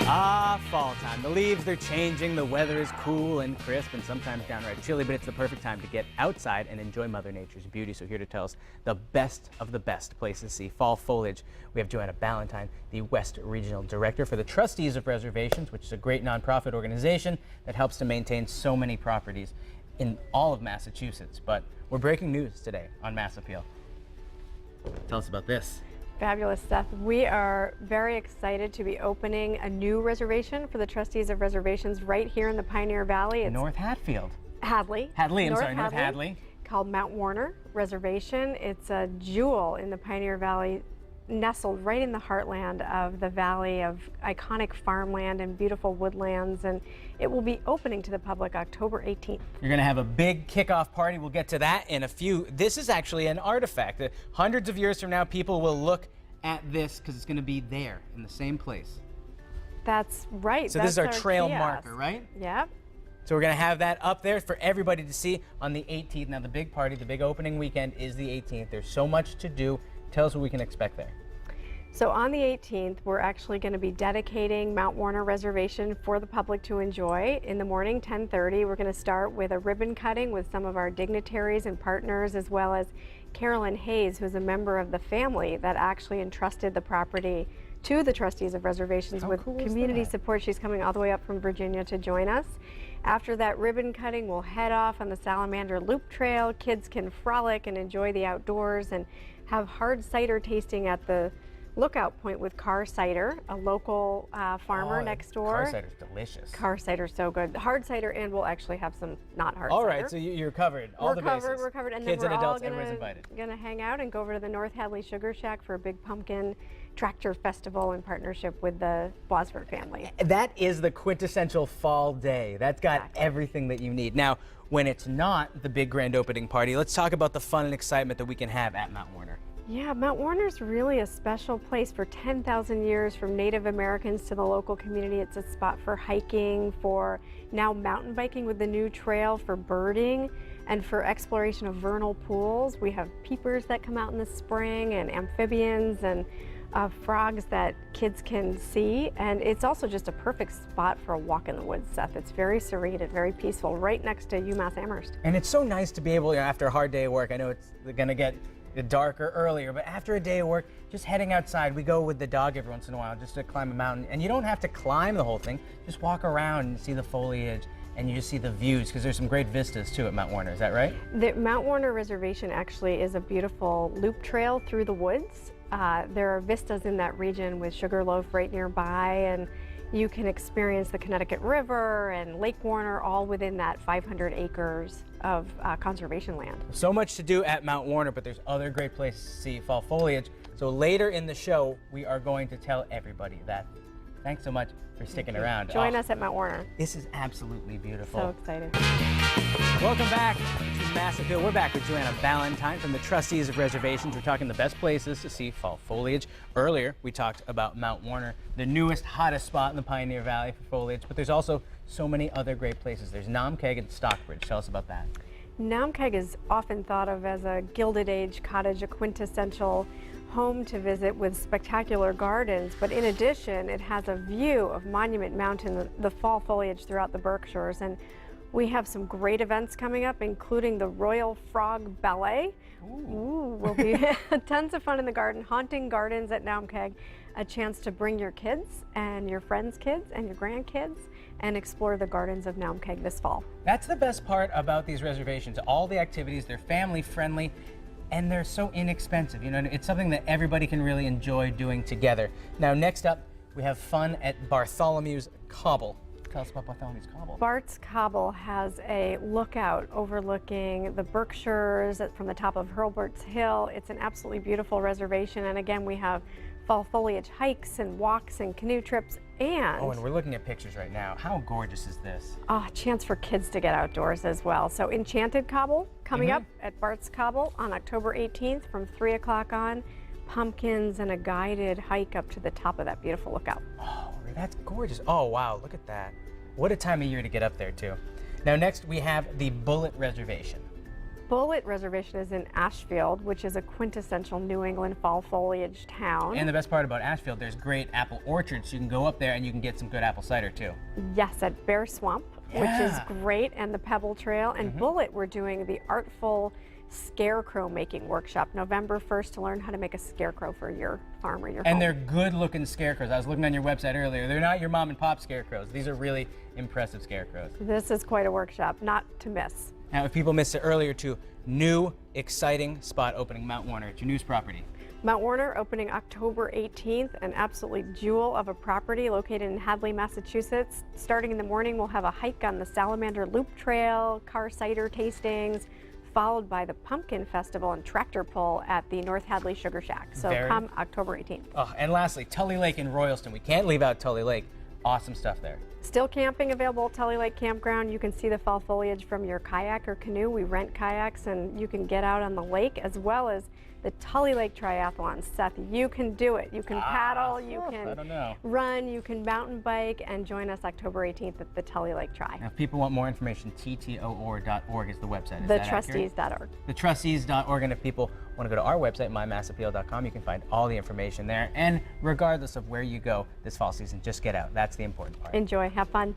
Ah, fall time. The leaves, they're changing, the weather is cool and crisp and sometimes downright chilly, but it's the perfect time to get outside and enjoy Mother Nature's beauty. So here to tell us the best of the best places to see fall foliage, we have Joanna Ballantine, the West Regional Director for the Trustees of Reservations, which is a great nonprofit organization that helps to maintain so many properties in all of Massachusetts. But we're breaking news today on Mass Appeal. Tell us about this. Fabulous, Seth. We are very excited to be opening a new reservation for the Trustees of Reservations right here in the Pioneer Valley. It's North Hatfield. Hadley. North Hadley. Called Mount Warner Reservation. It's a jewel in the Pioneer Valley, nestled right in the heartland of the valley of iconic farmland and beautiful woodlands, and it will be opening to the public October 18th. You're going to have a big kickoff party. We'll get to that in a few. This is actually an artifact. Hundreds of years from now, people will look at this because it's going to be there in the same place. That's right. So this is our trail kiosk. marker, right? Yep. So we're going to have that up there for everybody to see on the 18th. Now the big party, the big opening weekend is the 18th. There's so much to do. Tell us what we can expect there. So on the 18th, we're actually going to be dedicating Mount Warner Reservation for the public to enjoy. In the morning, 10:30, we're going to start with a ribbon cutting with some of our dignitaries and partners, as well as Carolyn Hayes, who's a member of the family that actually entrusted the property to the Trustees of Reservations with community support. She's coming all the way up from Virginia to join us. After that ribbon cutting, we'll head off on the Salamander Loop Trail. Kids can frolic and enjoy the outdoors and have hard cider tasting at the Lookout Point with Car Cider, a local farmer next door. Car cider's delicious. Car cider's so good. Hard cider, and we'll actually have some not hard cider. All right, so you're covered. All the bases. We're covered. And kids then we're and adults, all everybody's invited. Gonna hang out and go over to the North Hadley Sugar Shack for a big pumpkin tractor festival in partnership with the Bosworth family. That is the quintessential fall day. That's got everything that you need. Now, when it's not the big grand opening party, let's talk about the fun and excitement that we can have at Mount Warner. Yeah, Mount Warner's really a special place. For 10,000 years, from Native Americans to the local community, it's a spot for hiking, for now mountain biking with the new trail, for birding, and for exploration of vernal pools. We have peepers that come out in the spring, and amphibians, and frogs that kids can see. And it's also just a perfect spot for a walk in the woods, Seth. It's very serene and very peaceful, right next to UMass Amherst. And it's so nice to be able, after a hard day of work, I know it's going to get darker earlier, but after a day of work, just heading outside. We go with the dog every once in a while just to climb a mountain, and you don't have to climb the whole thing. Just walk around and see the foliage, and you just see the views, because there's some great vistas too at Mount Warner. Is that right? The Mount Warner Reservation actually is a beautiful loop trail through the woods. There are vistas in that region with Sugarloaf right nearby, and you can experience the Connecticut River and Lake Warner all within that 500 acres of conservation land. So much to do at Mount Warner, but there's other great places to see fall foliage. So later in the show, we are going to tell everybody that. Thanks so much for sticking around. Join us at Mount Warner. This is absolutely beautiful. So excited. Welcome back to Mass Appeal. We're back with Joanna Ballantine from the Trustees of Reservations. We're talking the best places to see fall foliage. Earlier, we talked about Mount Warner, the newest, hottest spot in the Pioneer Valley for foliage, but there's also so many other great places. There's Namkeg and Stockbridge. Tell us about that. Namkeg is often thought of as a Gilded Age cottage, a quintessential home to visit with spectacular gardens, but in addition, it has a view of Monument Mountain, the fall foliage throughout the Berkshires, and we have some great events coming up, including the Royal Frog Ballet. Ooh, will be tons of fun in the garden, haunting gardens at Namkeg, a chance to bring your kids and your friends' kids and your grandkids and explore the gardens of Namkeg this fall. That's the best part about these reservations. All the activities, they're family friendly, and they're so inexpensive. You know, it's something that everybody can really enjoy doing together. Now, next up, we have fun at Bartholomew's Cobble. Tell us about Bartholomew's Cobble. Bart's Cobble has a lookout overlooking the Berkshires from the top of Hurlburt's Hill. It's an absolutely beautiful reservation, and again, we have fall foliage hikes and walks and canoe trips, and and we're looking at pictures right now. How gorgeous is this? A chance for kids to get outdoors as well. So Enchanted Cobble coming up at Bart's Cobble on October 18th from 3 o'clock on. Pumpkins and a guided hike up to the top of that beautiful lookout. Oh, that's gorgeous. Oh, wow, look at that. What a time of year to get up there, too. Now, next we have the Bullet Reservation. Bullet Reservation is in Ashfield, which is a quintessential New England fall foliage town. And the best part about Ashfield, there's great apple orchards. So you can go up there and you can get some good apple cider too. Yes, at Bear Swamp, which is great, and the Pebble Trail. And Bullet, we're doing the Artful Scarecrow Making Workshop November 1st to learn how to make a scarecrow for your farm or your home. And they're good looking scarecrows. I was looking on your website earlier. They're not your mom and pop scarecrows. These are really impressive scarecrows. This is quite a workshop, not to miss. Now, if people missed it earlier too, new exciting spot opening, Mount Warner. It's your newest property. Mount Warner opening October 18th, an absolutely jewel of a property located in Hadley, Massachusetts. Starting in the morning, we'll have a hike on the Salamander Loop Trail, car cider tastings, followed by the Pumpkin Festival and tractor pull at the North Hadley Sugar Shack. So come October 18th. Oh, and lastly, Tully Lake in Royalston. We can't leave out Tully Lake. Awesome stuff there. Still camping available at Tully Lake Campground. You can see the fall foliage from your kayak or canoe. We rent kayaks and you can get out on the lake, as well as the Tully Lake Triathlon. Seth, you can do it. You can paddle, you can run, you can mountain bike, and join us October 18th at the Tully Lake Tri. Now, if people want more information, ttoor.org is the website. Is that Thetrustees.org. Thetrustees.org, and if people want to go to our website, mymassappeal.com, you can find all the information there. And regardless of where you go this fall season, just get out. That's the important part. Enjoy, have fun.